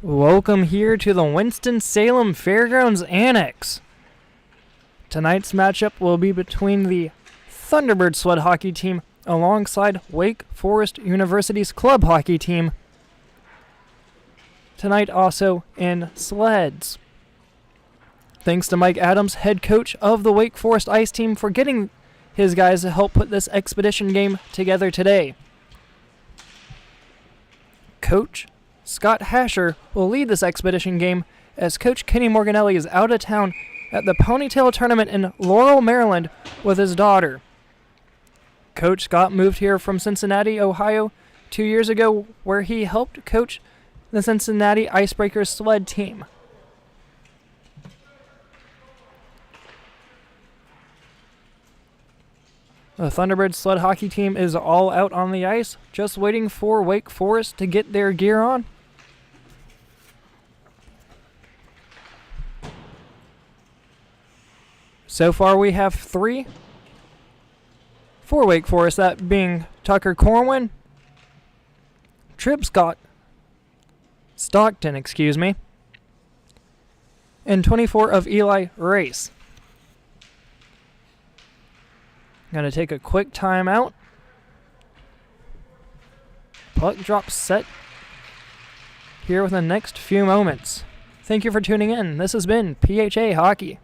Welcome here to the Winston-Salem Fairgrounds Annex. Tonight's matchup will be between the Thunderbirds sled hockey team alongside Wake Forest University's club hockey team. Tonight also in sleds. Thanks to Mike Adams, head coach of the Wake Forest ice team, for getting his guys to help put this expedition game together today. Coach Scott Hasher will lead this expedition game as Coach Kenny Morganelli is out of town at the Ponytail Tournament in Laurel, Maryland with his daughter. Coach Scott moved here from Cincinnati, Ohio 2 years ago, where he helped coach the Cincinnati Icebreakers sled team. The Thunderbirds sled hockey team is all out on the ice, just waiting for Wake Forest to get their gear on. So far we have 3 for Wake Forest, that being Tucker Corwin, Tripp Stockton, and 24 of Eli Race. Gonna take a quick timeout. Puck drop set here within the next few moments. Thank you for tuning in. This has been PHA Hockey.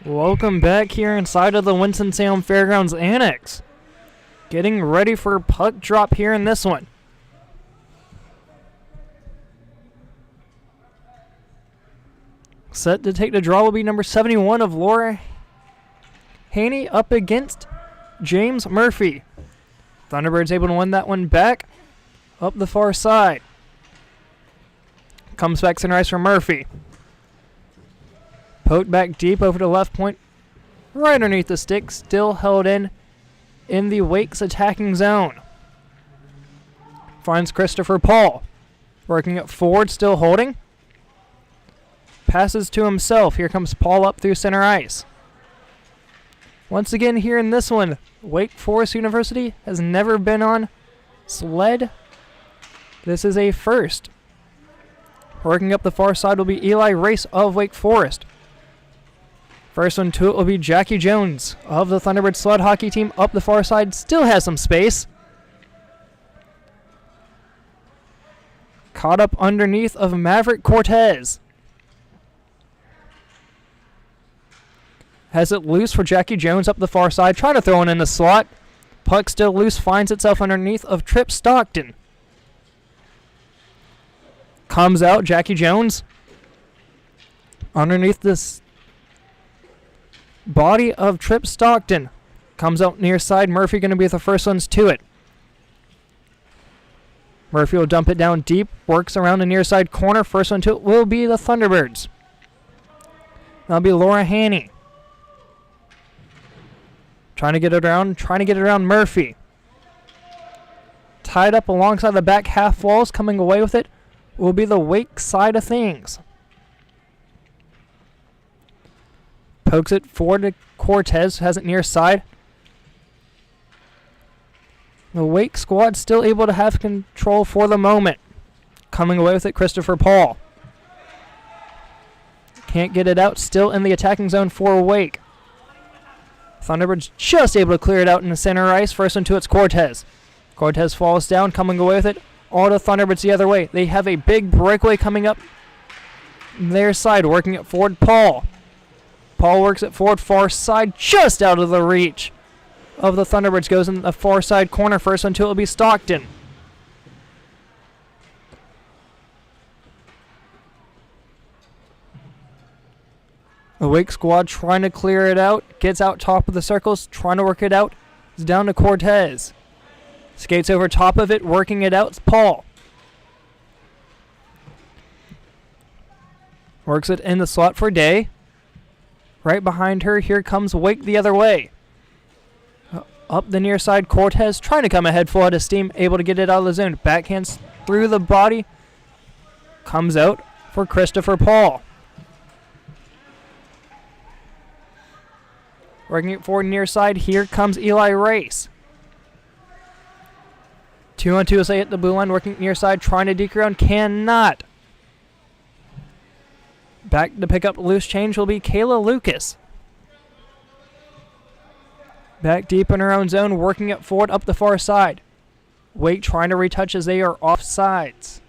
Welcome back here inside of the Winston-Salem Fairgrounds Annex. Getting ready for puck drop here in this one. Set to take the draw will be number 71 of Laura Haney up against James Murphy. Thunderbirds able to win that one back up the far side. Comes back center ice for Murphy. Poked back deep over the left point, right underneath the stick, still held in the Wake's attacking zone. Finds Christopher Paul, working it forward, still holding. Passes to himself. Here comes Paul up through center ice. Once again here in this one, Wake Forest University has never been on Sled. This is a first. Working up the far side will be Eli Race of Wake Forest. First one to it will be Jackie Jones of the Thunderbirds sled hockey team up the far side. Still has some space. Caught up underneath of Maverick Cortez. Has it loose for Jackie Jones up the far side. Trying to throw it in the slot. Puck still loose. Finds itself underneath of Trip Stockton. Comes out Jackie Jones. Underneath this body of Trip Stockton. Comes out near side. Murphy going to be the first ones to it. Murphy will dump it down deep. Works around the near side corner. First one to it will be the Thunderbirds. That'll be Laura Haney. Trying to get it around Murphy. Tied up alongside the back half walls. Coming away with it will be the Wake side of things. Pokes it forward to Cortez, has it near side. The Wake squad still able to have control for the moment. Coming away with it, Christopher Paul. Can't get it out, still in the attacking zone for Wake. Thunderbirds just able to clear it out in the center ice. First one to it's Cortez. Cortez falls down, coming away with it. All the Thunderbirds the other way. They have a big breakaway coming up their side, working it forward, Paul. Paul works it forward, far side, just out of the reach of the Thunderbirds. Goes in the far side corner. First one to it will be Stockton. The Wake squad trying to clear it out. Gets out top of the circles, trying to work it out. It's down to Cortez. Skates over top of it, working it out. It's Paul. Works it in the slot for Day. Right behind her, here comes Wake the other way. Up the near side, Cortez trying to come ahead full out of steam, able to get it out of the zone. Backhands through the body. Comes out for Christopher Paul. Working it forward near side, here comes Eli Race. 2-on-2 as they hit the blue line, working near side, trying to deke around, cannot. Back to pick up loose change will be Kayla Lucas. Back deep in her own zone, working it forward up the far side. Wake trying to retouch as they are off sides.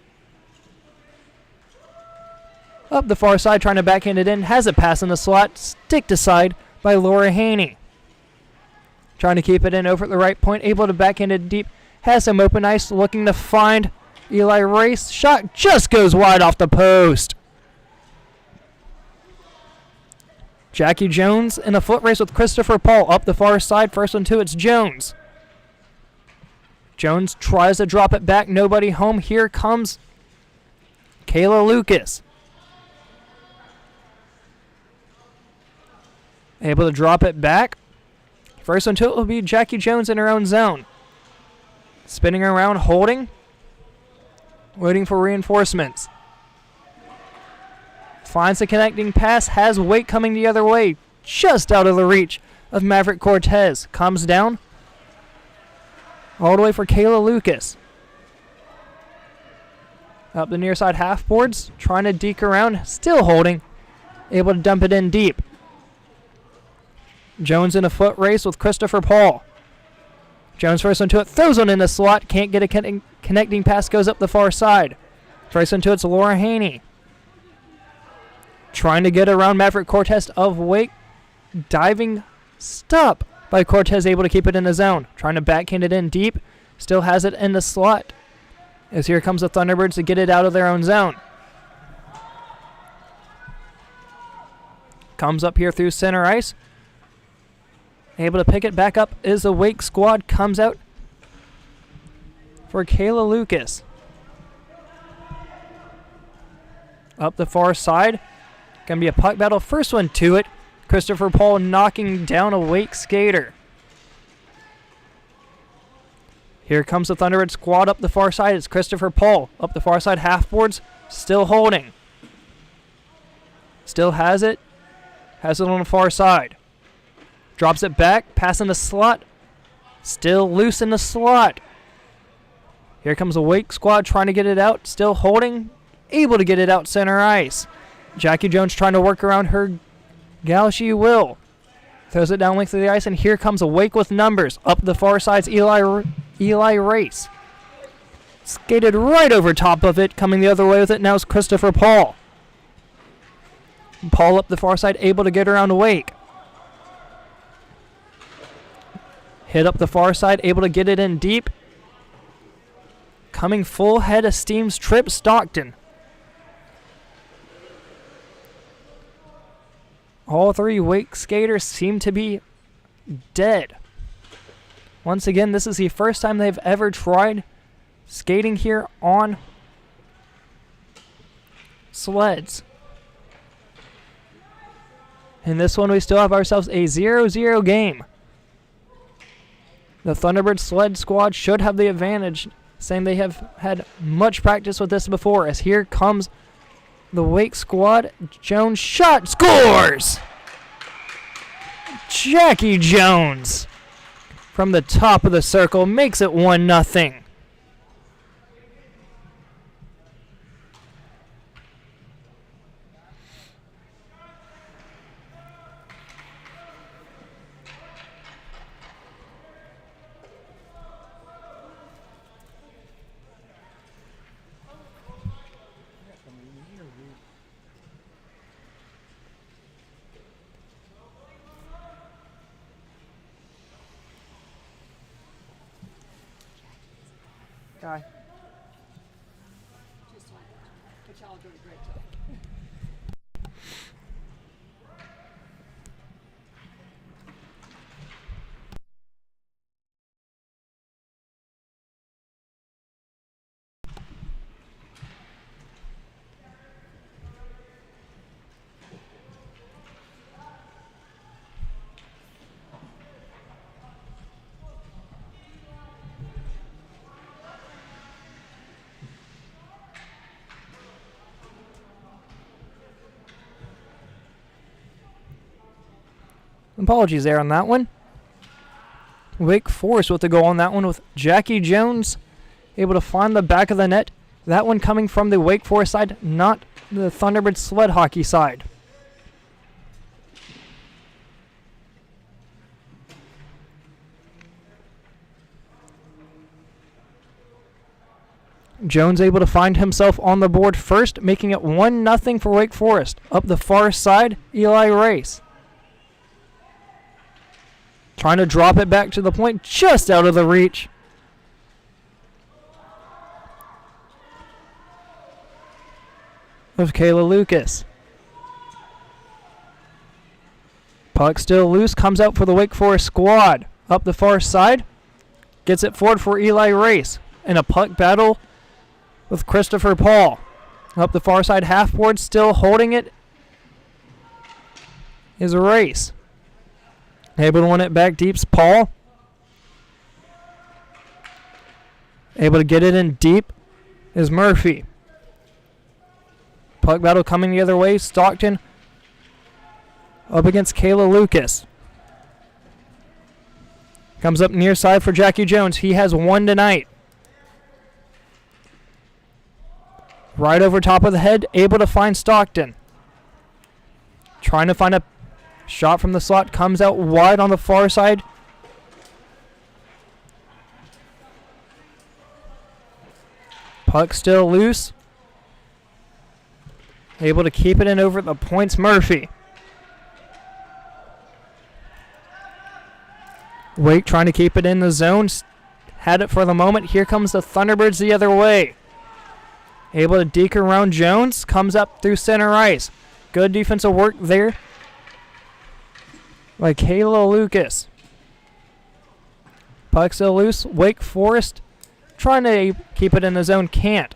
Up the far side, trying to backhand it in. Has it pass in the slot. Stick to side by Laura Haney. Trying to keep it in over at the right point. Able to backhand it deep. Has some open ice. Looking to find Eli Race. Shot just goes wide off the post. Jackie Jones in a foot race with Christopher Paul up the far side. First one to it's Jones. Jones tries to drop it back. Nobody home. Here comes Kayla Lucas. Able to drop it back. First one to it will be Jackie Jones in her own zone. Spinning around, holding. Waiting for reinforcements. Finds the connecting pass, has Wake coming the other way, just out of the reach of Maverick Cortez. Comes down, all the way for Kayla Lucas. Up the near side half boards, trying to deke around, still holding, able to dump it in deep. Jones in a foot race with Christopher Paul. Jones first one to it, throws one in the slot, can't get a connecting pass, goes up the far side. First one to it's Laura Haney. Trying to get around Maverick Cortez of Wake. diving stop by Cortez, able to keep it in the zone. Trying to backhand it in deep. Still has it in the slot. As here comes the Thunderbirds to get it out of their own zone. Comes up here through center ice. Able to pick it back up is the Wake squad. Comes out for Kayla Lucas. Up the far side. Gonna be a puck battle. First one to it. Christopher Paul knocking down a Wake skater. Here comes the Thunderbird squad up the far side. It's Christopher Paul up the far side, half boards, still holding. Still has it. Has it on the far side. Drops it back, passing the slot. Still loose in the slot. Here comes the Wake squad trying to get it out. Still holding. Able to get it out center ice. Jackie Jones trying to work around her gal. She will. Throws it down length of the ice, and here comes a Wake with numbers. Up the far side's Eli Race. Skated right over top of it. Coming the other way with it now is Christopher Paul. Paul up the far side, able to get around Wake. Hit up the far side, able to get it in deep. Coming full head of steam's Trip Stockton. All three Wake skaters seem to be dead. Once again, this is the first time they've ever tried skating here on sleds. In this one, we still have ourselves a 0-0 game. The Thunderbird sled squad should have the advantage, saying they have had much practice with this before, as here comes the Wake squad. Jones shot, scores! Jackie Jones from the top of the circle makes it 1-0. Guy. Apologies there on that one. Wake Forest with the goal on that one, with Jackie Jones able to find the back of the net. That one coming from the Wake Forest side, not the Thunderbird sled hockey side. Jones able to find himself on the board first, making it 1-0 for Wake Forest. Up the far side, Eli Race. Trying to drop it back to the point, just out of the reach. Of Kayla Lucas. Puck still loose, comes out for the Wake Forest squad. Up the far side, gets it forward for Eli Race. In a puck battle with Christopher Paul. Up the far side, half board, still holding it is Race. Able to win it back deep's Paul. Able to get it in deep is Murphy. Puck battle coming the other way. Stockton up against Kayla Lucas. Comes up near side for Jackie Jones. He has one tonight. Right over top of the head. Able to find Stockton. Trying to find a shot from the slot, comes out wide on the far side. Puck still loose. Able to keep it in over the points, Murphy. Wake trying to keep it in the zone. Had it for the moment. Here comes the Thunderbirds the other way. Able to deke around Jones. Comes up through center ice. Good defensive work there by Kayla Lucas. Puck still loose. Wake Forest trying to keep it in the zone. Can't.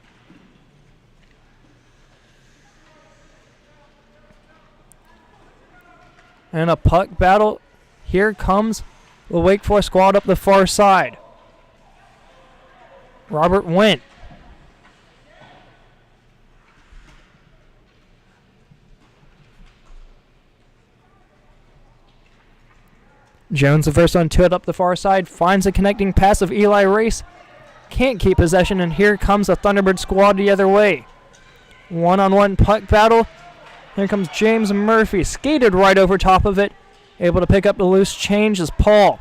And a puck battle. Here comes the Wake Forest squad up the far side. Robert Went. Jones the first one to it up the far side. Finds a connecting pass of Eli Race. Can't keep possession, and here comes the Thunderbird squad the other way. One-on-one puck battle. Here comes James Murphy. Skated right over top of it. Able to pick up the loose change as Paul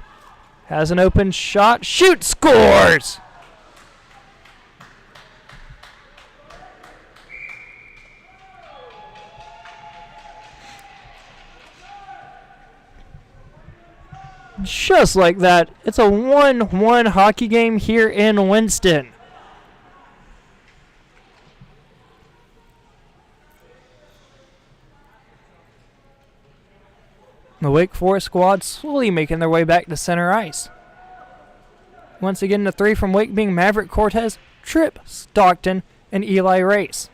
has an open shot. Shoot! Scores! Just like that, it's a 1-1 hockey game here in Winston. The Wake Forest squad slowly making their way back to center ice. Once again, the three from Wake being Maverick Cortez, Tripp, Stockton, and Eli Race.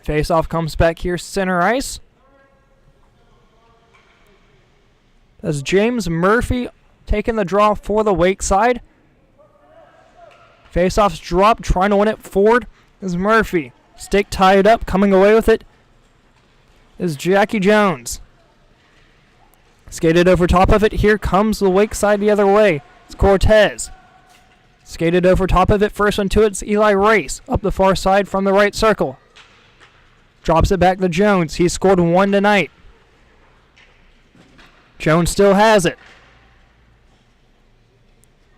Face-off comes back here, center ice. That's James Murphy taking the draw for the Wake side. Face-off's drop, trying to win it forward is Murphy. Stick tied up, coming away with it is Jackie Jones. Skated over top of it, here comes the Wake side the other way. It's Cortez. Skated over top of it, first one to it's Eli Race. Up the far side from the right circle. Drops it back to Jones. He's scored one tonight. Jones still has it.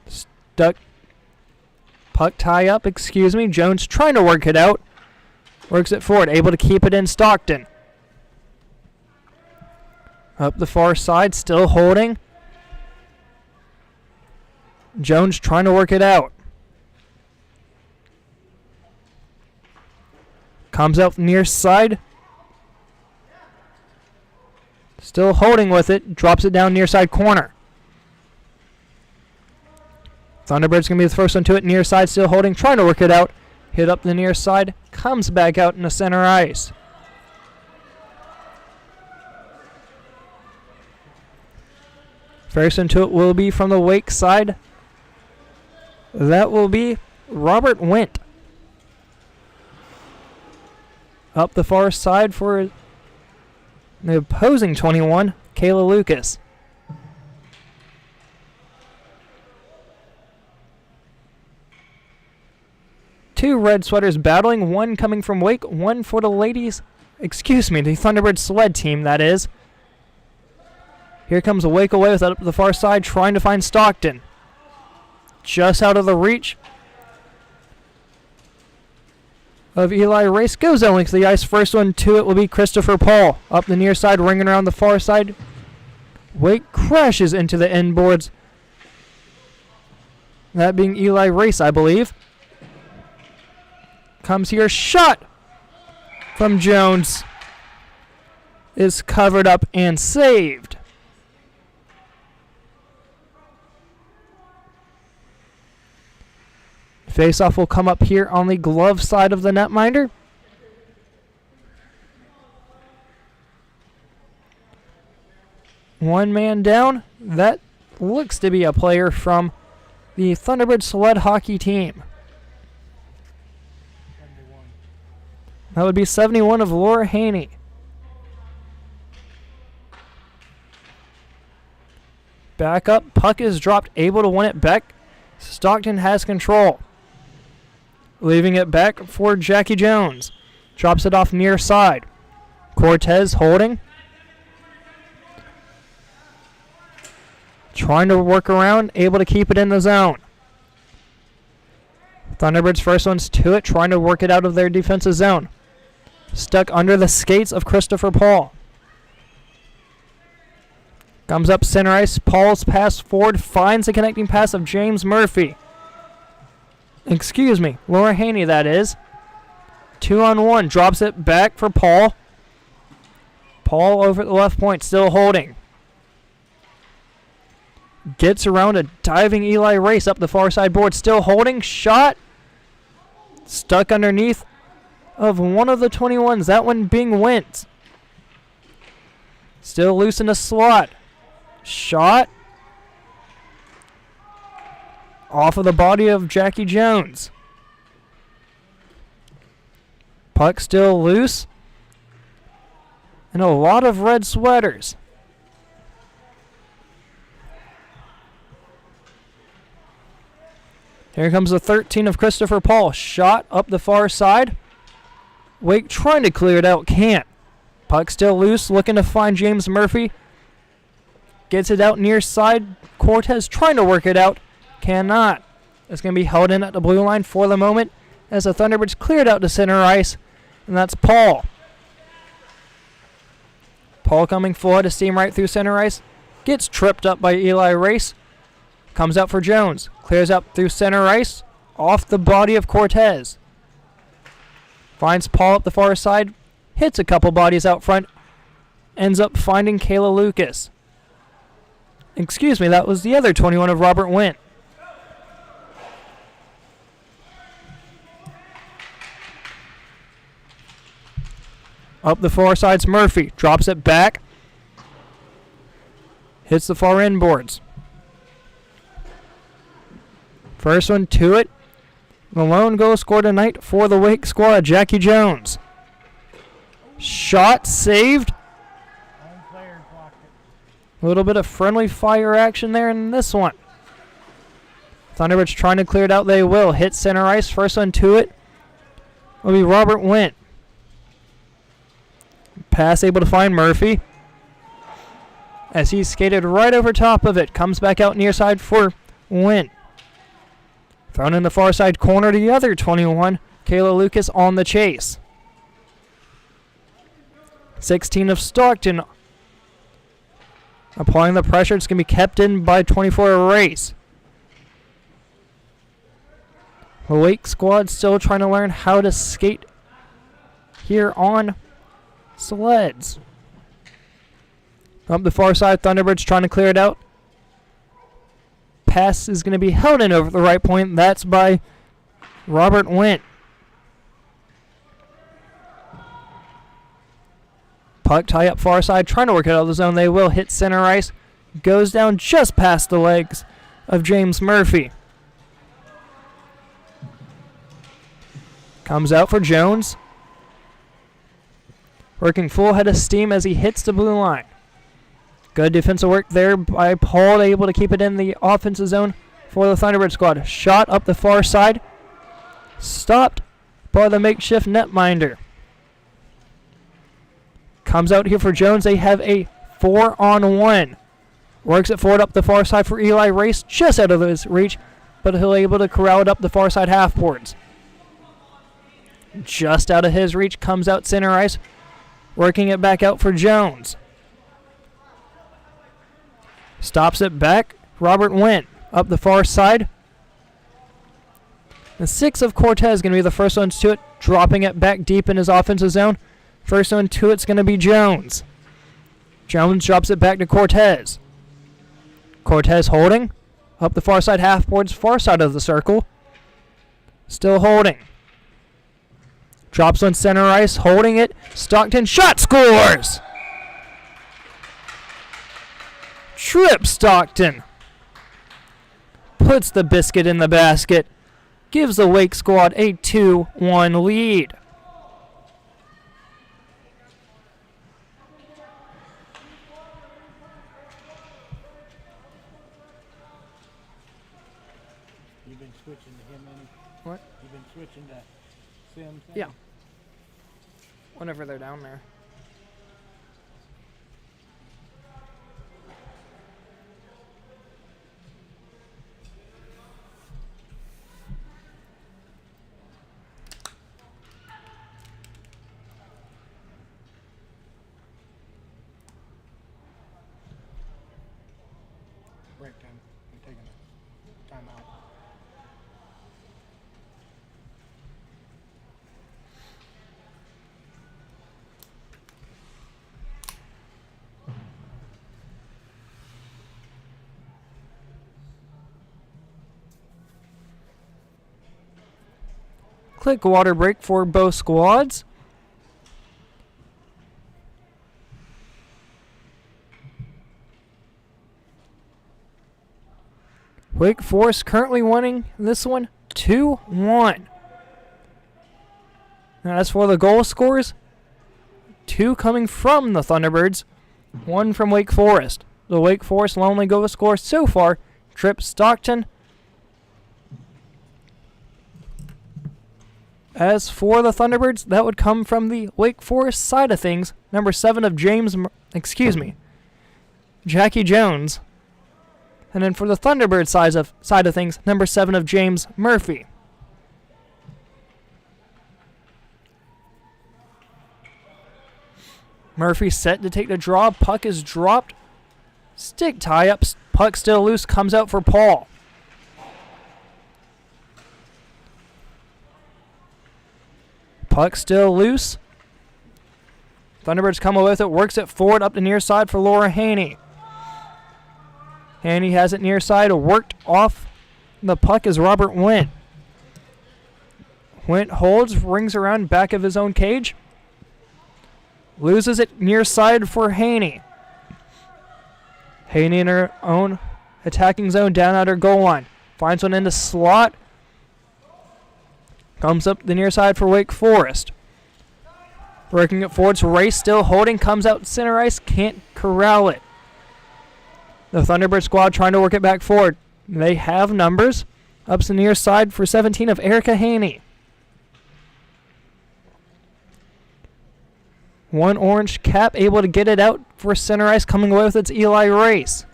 Stuck. Puck tie up, excuse me. Jones trying to work it out. Works it forward. Able to keep it in Stockton. Up the far side, still holding. Jones trying to work it out. Comes out near side. Still holding with it. Drops it down near side corner. Thunderbird's going to be the first one to it. Near side still holding. Trying to work it out. Hit up the near side. Comes back out in the center ice. First one to it will be from the Wake side. That will be Robert Went. Up the far side for the opposing 21, Kayla Lucas. Two red sweaters battling, one coming from Wake, one for the ladies. Excuse me, the Thunderbird Sled team, that is. Here comes Wake away with it up the far side, trying to find Stockton. Just out of the reach of Eli Race. Goes down length of the ice. First one to it will be Christopher Paul. Up the near side, ringing around the far side. Wake crashes into the end boards. That being Eli Race, I believe. Comes here, shot from Jones. Is covered up and saved. Face-off will come up here on the glove side of the netminder. One man down. That looks to be a player from the Thunderbird Sled hockey team. That would be 71 of Laura Haney. Back up. Puck is dropped. Able to win it back. Stockton has control. Leaving it back for Jackie Jones. Drops it off near side. Cortez holding. Trying to work around, able to keep it in the zone. Thunderbirds first one's to it, trying to work it out of their defensive zone. Stuck under the skates of Christopher Paul. Comes up center ice. Paul's pass forward, finds the connecting pass of James Murphy. Excuse me, Laura Haney that is. 2-on-1, drops it back for Paul. Paul over at the left point, still holding. Gets around a diving Eli Race up the far side board, still holding. Shot. Stuck underneath of one of the 21s, that one being Wentz. Still loose in the slot. Shot. Off of the body of Jackie Jones. Puck still loose. And a lot of red sweaters. Here comes the 13 of Christopher Paul. Shot up the far side. Wake trying to clear it out. Can't. Puck still loose. Looking to find James Murphy. Gets it out near side. Cortez trying to work it out. Cannot. It's going to be held in at the blue line for the moment as the Thunderbirds cleared out to center ice. And that's Paul. Paul coming forward to steam right through center ice. Gets tripped up by Eli Race. Comes out for Jones. Clears up through center ice. Off the body of Cortez. Finds Paul up the far side. Hits a couple bodies out front. Ends up finding Kayla Lucas. Excuse me, that was the other 21 of Robert Went. Up the far side's Murphy. Drops it back. Hits the far end boards. First one to it. The lone goal scored tonight for the Wake squad, Jackie Jones. Shot saved. A little bit of friendly fire action there in this one. Thunderbirds trying to clear it out. They will. Hit center ice. First one to it will be Robert Went. Pass able to find Murphy. As he skated right over top of it. Comes back out near side for Went. Thrown in the far side corner to the other 21. Kayla Lucas on the chase. 16 of Stockton. Applying the pressure. It's going to be kept in by 24 Race. The Wake squad still trying to learn how to skate here on Sleds. Up the far side, Thunderbirds trying to clear it out. Pass is going to be held in over the right point. That's by Robert Went. Puck tie up far side, trying to work it out of the zone. They will hit center ice. Goes down just past the legs of James Murphy. Comes out for Jones. Working full head of steam as he hits the blue line. Good defensive work there by Paul, able to keep it in the offensive zone for the Thunderbird squad. Shot up the far side. Stopped by the makeshift netminder. Comes out here for Jones. They have a 4-on-1. Works it forward up the far side for Eli Race. Just out of his reach, but he'll able to corral it up the far side half boards. Just out of his reach. Comes out center ice. Working it back out for Jones. Stops it back. Robert Went up the far side. The 6 of Cortez going to be the first ones to it. Dropping it back deep in his offensive zone. First one to it's going to be Jones. Jones drops it back to Cortez. Cortez holding. Up the far side half boards, far side of the circle. Still holding. Drops on center ice, holding it. Stockton shot, scores! Trip Stockton. Puts the biscuit in the basket. Gives the Wake squad a 2-1 lead. You've been switching to him, any? What? You've been switching to Sims? Yeah. Whenever they're down there. timeout. Quick water break for both squads. Wake Forest currently winning this one 2-1. Now as for the goal scores, 2 coming from the Thunderbirds, 1 from Wake Forest. The Wake Forest lonely goal score so far, Tripp Stockton. As for the Thunderbirds, that would come from the Wake Forest side of things. Number 7 of Jackie Jones. And then for the Thunderbird side of things, number 7 of James Murphy. Murphy set to take the draw. Puck is dropped. Stick tie-up. Puck still loose. Comes out for Paul. Puck still loose. Thunderbirds come away with it. Works it forward up the near side for Laura Haney. Haney has it near side. Worked off the puck is Robert Wint. Wint holds. Rings around back of his own cage. Loses it near side for Haney. Haney in her own attacking zone down at her goal line. Finds one in the slot. Comes up the near side for Wake Forest. Working it forwards. Race still holding. Comes out center ice. Can't corral it. The Thunderbird squad trying to work it back forward. They have numbers. Up the near side for 17 of Erica Haney. One orange cap able to get it out for center ice. Coming away with its Eli Race.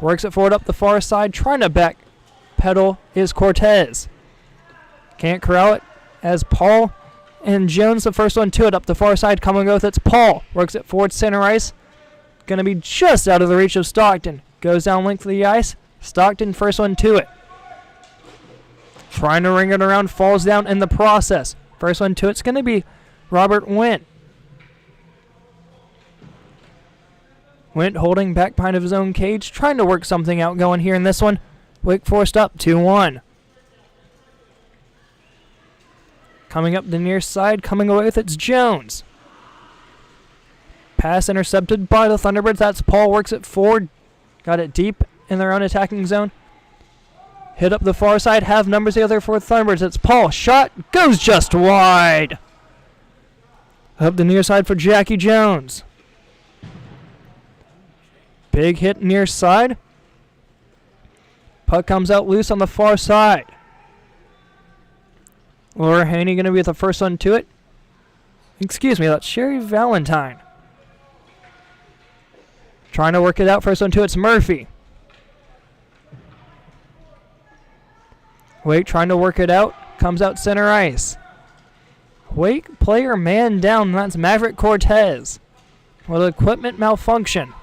Works it forward up the far side. Trying to back pedal is Cortez. Can't corral it as Paul and Jones the first one to it up the far side. Coming with it's Paul. Works it forward center ice. Going to be just out of the reach of Stockton. Goes down length of the ice. Stockton first one to it. Trying to ring it around. Falls down in the process. First one to it's going to be Robert Wint. Wint holding back behind of his own cage. Trying to work something out going here in this one. Wake Forest up 2-1. Coming up the near side, coming away with it's Jones. Pass intercepted by the Thunderbirds. That's Paul. Works it forward. Got it deep in their own attacking zone. Hit up the far side. Have numbers the other for the Thunderbirds. It's Paul. Shot goes just wide. Up the near side for Jackie Jones. Big hit near side. Puck comes out loose on the far side. Laura Haney going to be the first one to it. Excuse me, that's Sherry Valentine. Trying to work it out. First one to it's Murphy. Wake trying to work it out. Comes out center ice. Wake player man down. That's Maverick Cortez. With equipment malfunction.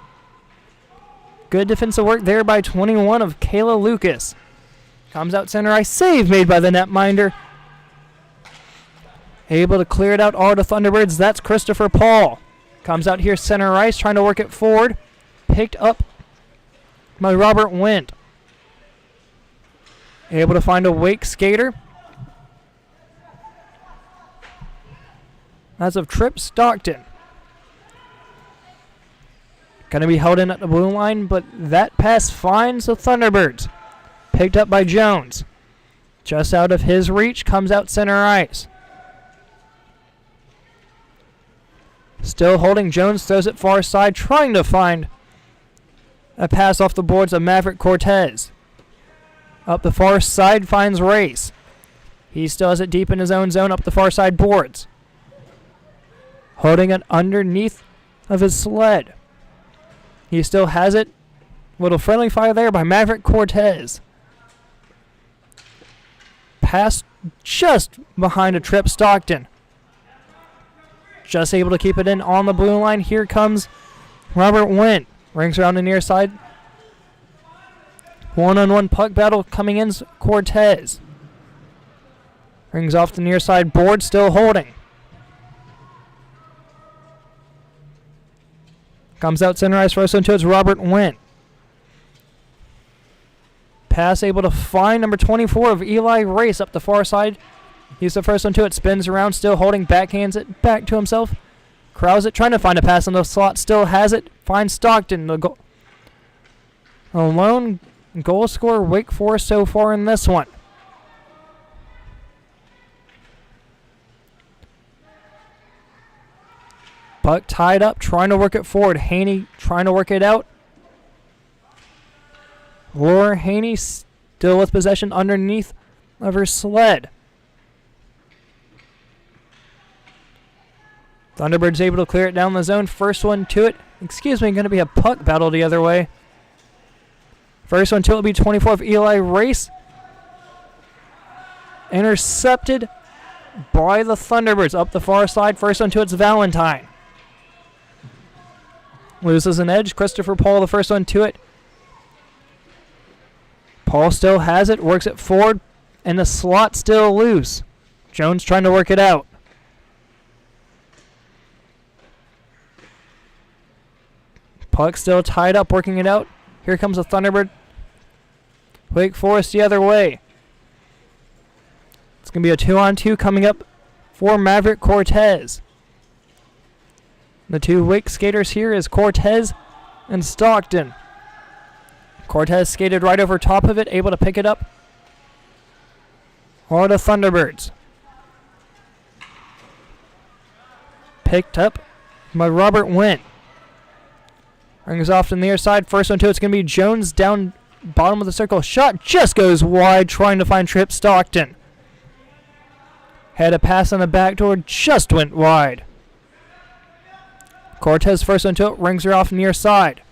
Good defensive work there by 21 of Kayla Lucas. Comes out center ice. Save made by the netminder. Able to clear it out all the Thunderbirds. That's Christopher Paul. Comes out here center ice. Trying to work it forward. Picked up by Robert Wint. Able to find a Wake skater. That's of Tripp Stockton. Going to be held in at the blue line, but that pass finds the Thunderbirds. Picked up by Jones. Just out of his reach, comes out center ice. Still holding, Jones throws it far side, trying to find a pass off the boards of Maverick Cortez. Up the far side finds Race. He still has it deep in his own zone up the far side boards. Holding it underneath of his sled. He still has it. Little friendly fire there by Maverick Cortez. Pass just behind a Tripp Stockton. Just able to keep it in on the blue line. Here comes Robert Wint. Rings around the near side. One-on-one puck battle coming in. Cortez rings off the near side board, still holding. Comes out center ice, first one to it's Robert Wynn. Pass able to find number 24 of Eli Race up the far side. He's the first one to it, spins around, still holding, backhands it back to himself. Crowds it, trying to find a pass in the slot, still has it. Finds Stockton, the goal. A lone goal scorer, Wake Forest so far in this one. Puck tied up, trying to work it forward. Haney trying to work it out. Laura Haney still with possession underneath of her Sled. Thunderbirds able to clear it down the zone. First one to it. Excuse me, going to be a puck battle the other way. First one to it will be 24 of Eli Race. Intercepted by the Thunderbirds up the far side. First one to it's Valentine. Loses an edge. Christopher Paul the first one to it. Paul still has it. Works it forward. And the slot still loose. Jones trying to work it out. Puck still tied up, working it out. Here comes the Thunderbird. Wake Forest the other way. It's going to be a 2-on-2 coming up for Maverick Cortez. The two Wake skaters here is Cortez and Stockton. Cortez skated right over top of it, able to pick it up. Or the Thunderbirds. Picked up by Robert Wynn. Rings off to the near side. First one to it's going to be Jones down bottom of the circle. Shot just goes wide, trying to find Trip Stockton. Had a pass on the back door, just went wide. Cortez first one to it, rings her off near side.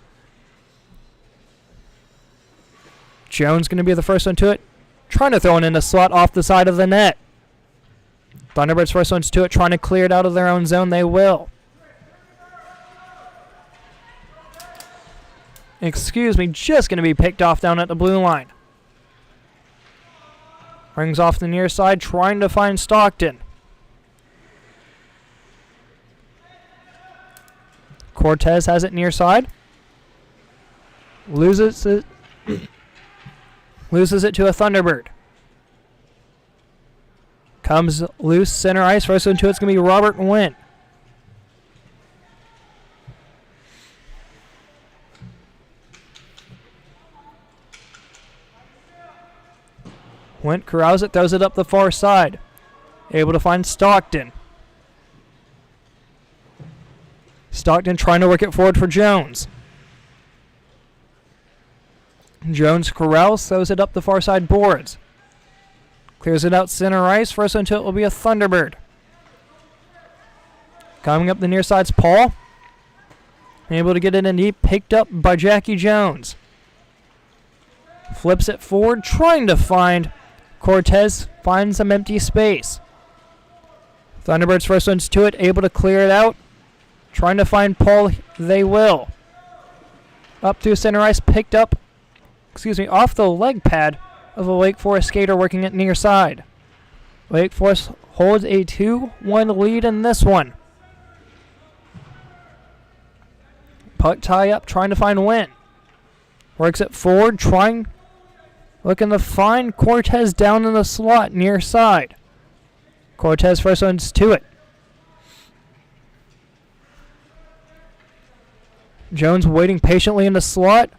Jones going to be the first one to it, trying to throw it in the slot off the side of the net. Thunderbirds first one's to it, trying to clear it out of their own zone. They will. Excuse me, just going to be picked off down at the blue line. Rings off the near side, trying to find Stockton. Cortez has it near side. Loses it. Loses it to a Thunderbird. Comes loose center ice. First one to it's going to be Robert Wynn. Went, corrals it, throws it up the far side. Able to find Stockton. Stockton trying to work it forward for Jones. Jones corrals, throws it up the far side boards. Clears it out center ice. First one to it will be a Thunderbird. Coming up the near side's Paul. Able to get it in deep, picked up by Jackie Jones. Flips it forward, trying to find Cortez, finds some empty space. Thunderbirds first one's to it, able to clear it out. Trying to find Paul, they will. Up through center ice, picked up, off the leg pad of a Wake Forest skater working it near side. Wake Forest holds a 2-1 lead in this one. Puck tie up, trying to find Wynn. Works it forward, looking to find Cortez down in the slot near side. Cortez first one's to it. Jones waiting patiently in the slot.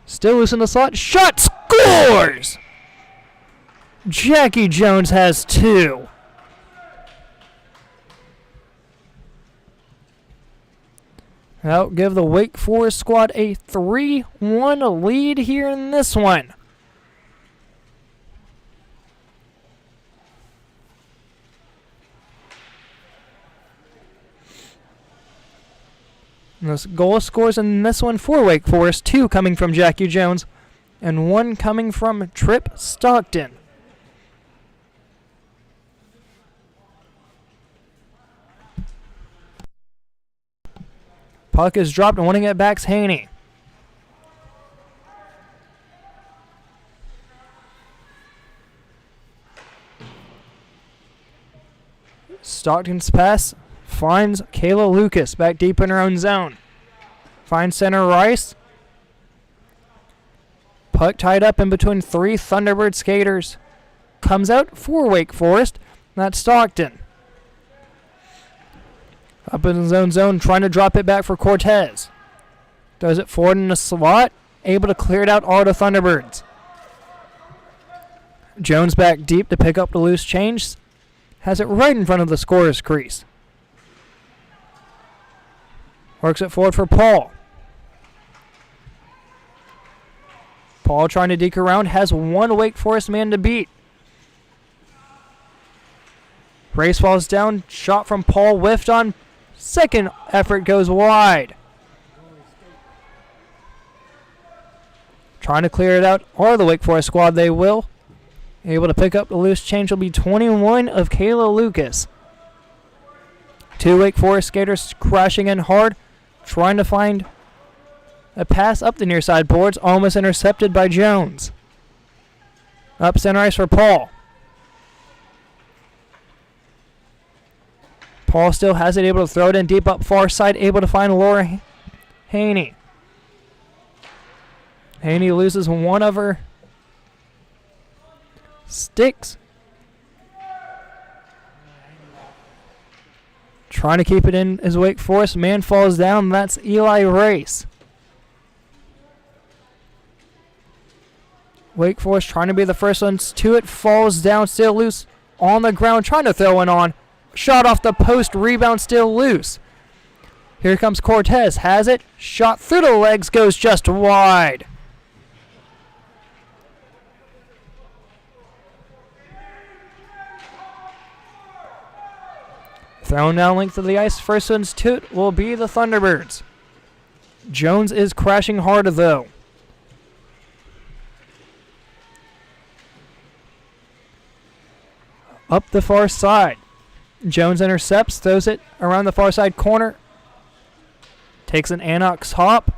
Still loose in the slot. Shot, scores! Jackie Jones has two. That'll give the Wake Forest squad a 3-1 lead here in this one. And this goal scores in this one for Wake Forest, 2 coming from Jackie Jones and 1 coming from Trip Stockton. Puck is dropped and winning it back's Haney. Stockton's pass finds Kayla Lucas back deep in her own zone. Finds center Rice. Puck tied up in between 3 Thunderbird skaters. Comes out for Wake Forest. That's Stockton. Up in his own zone, trying to drop it back for Cortez. Does it forward in the slot. Able to clear it out all the Thunderbirds. Jones back deep to pick up the loose change. Has it right in front of the scorer's crease. Works it forward for Paul. Paul trying to deke around. Has one Wake Forest man to beat. Race falls down. Shot from Paul. Whiffed on. Second effort goes wide. Trying to clear it out. Or the Wake Forest squad, they will. Able to pick up the loose change will be 21 of Kayla Lucas. 2 Wake Forest skaters crashing in hard. Trying to find a pass up the near side boards. Almost intercepted by Jones. Up center ice for Paul. Paul still has it, able to throw it in deep up far side, able to find Laura Haney. Haney loses one of her sticks. Trying to keep it in is Wake Forest. Man falls down. That's Eli Race. Wake Forest trying to be the first ones to it. Falls down, still loose on the ground. Trying to throw it on. Shot off the post. Rebound still loose. Here comes Cortez. Has it. Shot through the legs. Goes just wide. Thrown down length of the ice. First ones to it will be the Thunderbirds. Jones is crashing hard though. Up the far side. Jones intercepts, throws it around the far side corner. Takes an Annex hop.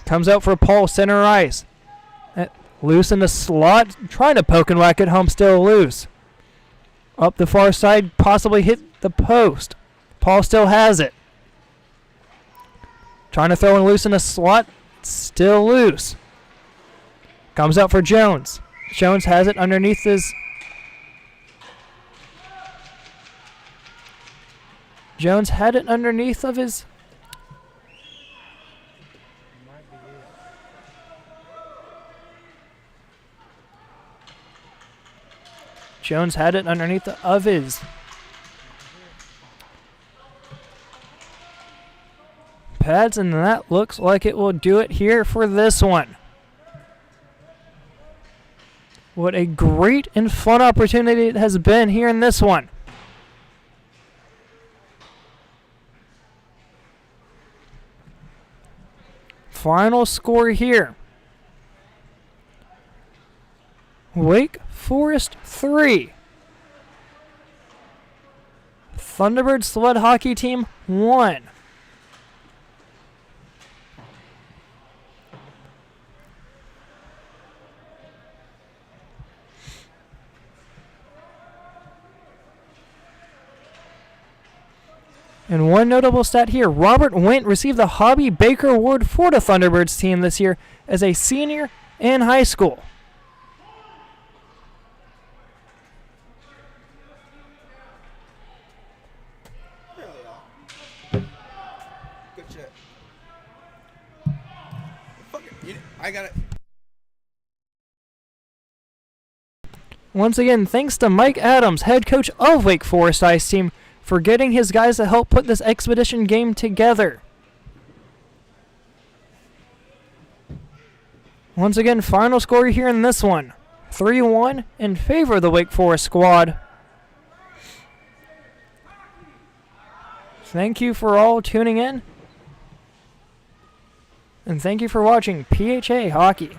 Comes out for Paul, center ice. Loose in the slot. Trying to poke and whack it home, still loose. Up the far side, possibly hit the post. Paul still has it. Trying to throw and loose in the slot. Still loose. Comes out for Jones. Jones has it underneath his... Jones had it underneath of his... Jones had it underneath of his pads, and that looks like it will do it here for this one. What a great and fun opportunity it has been here in this one. Final score here. Wake Forest 3. Thunderbirds Sled hockey team 1. And one notable stat here, Robert Wint received the Hobby Baker Award for the Thunderbirds team this year as a senior in high school. Good shit. Fuck it. I got it. Once again, thanks to Mike Adams, head coach of Wake Forest Ice Team, for getting his guys to help put this expedition game together. Once again, final score here in this one. 3-1 in favor of the Wake Forest squad. Thank you for all tuning in. And thank you for watching PHA Hockey.